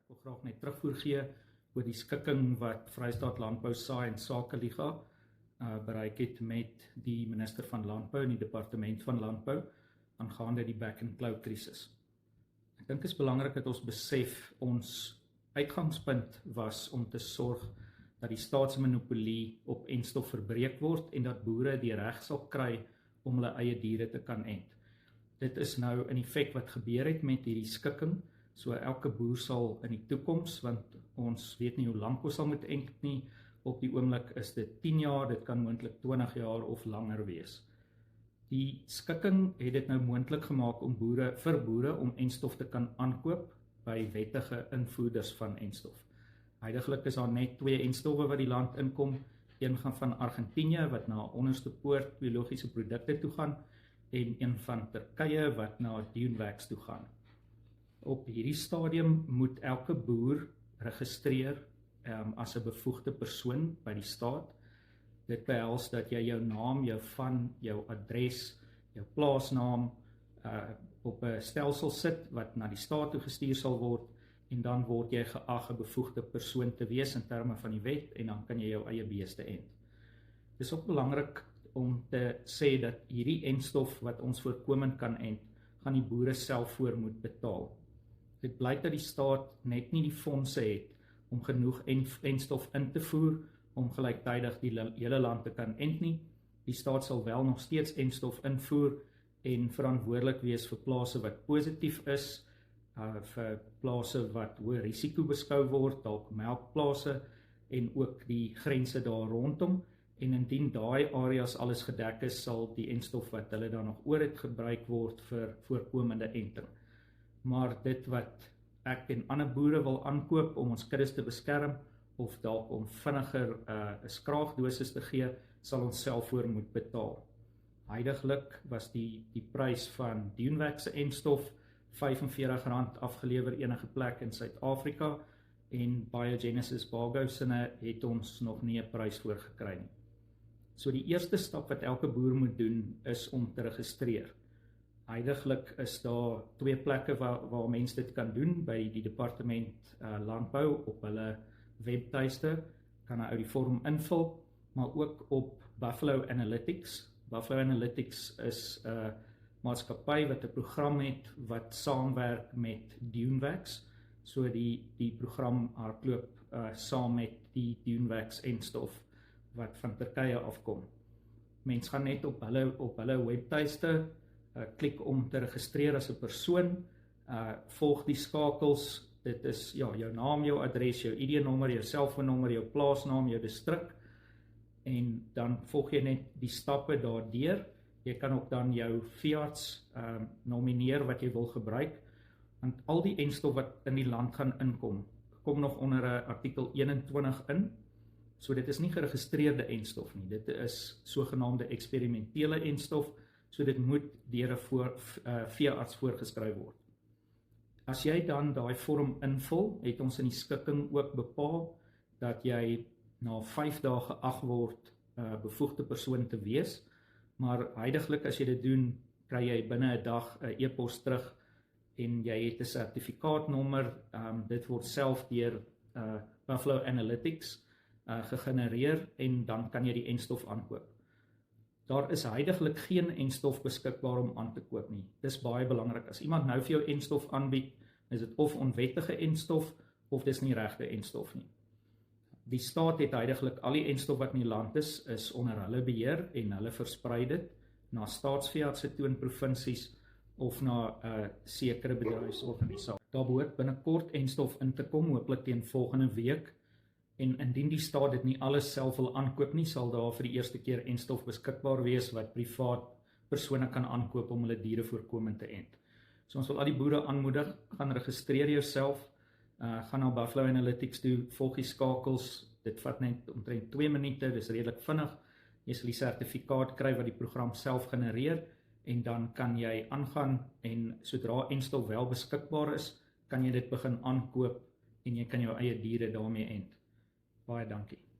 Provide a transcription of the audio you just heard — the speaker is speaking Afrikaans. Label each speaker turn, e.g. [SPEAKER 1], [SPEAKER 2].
[SPEAKER 1] Ek wil graag net terugvoer gee oor die skikking wat Vrystaat Landbou Saai en Sakeliga bereik het met die minister van Landbou en die departement van Landbou aangaande die back and claw krisis. Ek dink dit is belangrik dat ons besef ons uitgangspunt was om te sorg dat die staatsmonopolie op enstof verbreek word en dat boere die reg sal kry om hulle eie diere te kan ent. Dit is nou in effek wat gebeur het met hierdie skikking. So elke boer sal in die toekoms, want ons weet nie hoe lank ons sal moet ent nie, op die oomblik is dit 10 jaar, dit kan moontlik 20 jaar of langer wees. Die skikking het dit nou moontlik gemaak om vir boere om enstof te kan aankoop by wettige invoerders van enstof. Huidiglik is daar net 2 enstowwe wat die land inkom, een gaan van Argentinië wat na onderste poort biologiese produkte toe gaan en een van Turkye wat na Dunewax toe gaan. Op hierdie stadium moet elke boer registreer as 'n bevoegde persoon by die staat. Dit behels dat jy jou naam, jou van, jou adres, jou plaasnaam op 'n stelsel sit wat na die staat toe gestuur sal word en dan word jy geag 'n bevoegde persoon te wees in terme van die wet en dan kan jy jou eie beeste ent. Dit is ook belangrik om te sê dat hierdie enstof wat ons voorkomend kan ent, gaan die boere self voor moet betaal. Dit blyk dat die staat net nie die fondse het om genoeg enstof in te voer om gelyktydig die hele land te kan ent nie. Die staat sal wel nog steeds enstof invoer en verantwoordelik wees vir plase wat positief is, vir plase wat hoë risiko beskou word, dalk melkplase en ook die grense daar rondom. En indien daai areas alles gedek is, sal die enstof wat hulle dan nog oor het gebruik word vir voorkomende enting. Maar dit wat ek en ander boere wil aankoop om ons kuddes te beskerm of dalk om vinniger 'n skraagdosis te gee, sal ons self voor moet betaal. Huidiglik was die prys van Dunewax se enstof R45 afgelewer enige plek in Suid-Afrika en Biogenesis Bargo-sinne het ons nog nie 'n prys voor gekry nie. So die eerste stap wat elke boer moet doen is om te registreer. Huidiglik is daar 2 plekke waar mense dit kan doen, by die departement landbou op hulle webtuiste, kan hy uit die vorm invul, maar ook op Buffalo Analytics. Buffalo Analytics is 'n maatskappy wat 'n program het wat saamwerk met Dunewax. So die program hardloop saam met die Dunewax enstof wat van Turkye afkom. Mens gaan net op hulle webtuiste klik om te registreer as 'n persoon, volg die skakels, dit is jou naam, jou adres, jou ID-nommer, jou selfoonnommer, jou plaasnaam, jou distrik, en dan volg jy net die stappe daardeur. Jy kan ook dan jou veearts nomineer wat jy wil gebruik, want al die enstof wat in die land gaan inkom, kom nog onder artikel 21 in, so dit is nie geregistreerde enstof nie, dit is sogenaamde eksperimentele enstof, so dit moet deur 'n veearts voorgeskryf word. As jy dan daai vorm invul, het ons in die skikking ook bepaal dat jy na 5 dae geag word bevoegde persoon te wees, maar huidiglik as jy dit doen, kry jy binne 'n dag 'n e-pos terug en jy het 'n sertifikaatnommer, dit word self deur Buffalo Analytics gegenereer en dan kan jy die enstof aankoop. Daar is huidiglik geen enstof beskikbaar om aan te koop nie. Dis baie belangrik. As iemand nou vir jou enstof aanbied, is dit of onwettige enstof of dis nie regte enstof nie. Die staat het huidiglik al die enstof wat in die land is onder hulle beheer en hulle versprei dit na staatsveeartse toe in provinsies of na 'n sekere bedryfsorganisasie. Daar behoort binnekort enstof in te kom, hooplik teen volgende week. En indien die staat dit nie alles self wil aankoop nie, sal daar vir die eerste keer enstof beskikbaar wees wat privaat persone kan aankoop om hulle diere voorkomend te ent. So ons wil al die boere aanmoedig, gaan registreer jouself, gaan na Buffalo Analytics toe, volg die skakels, dit vat net omtrent 2 minute, dis redelik vinnig. Jy sal die sertifikaat kry wat die program self genereer en dan kan jy aangaan en sodra enstof wel beskikbaar is, kan jy dit begin aankoop en jy kan jou eie diere daarmee ent. Baie dankie.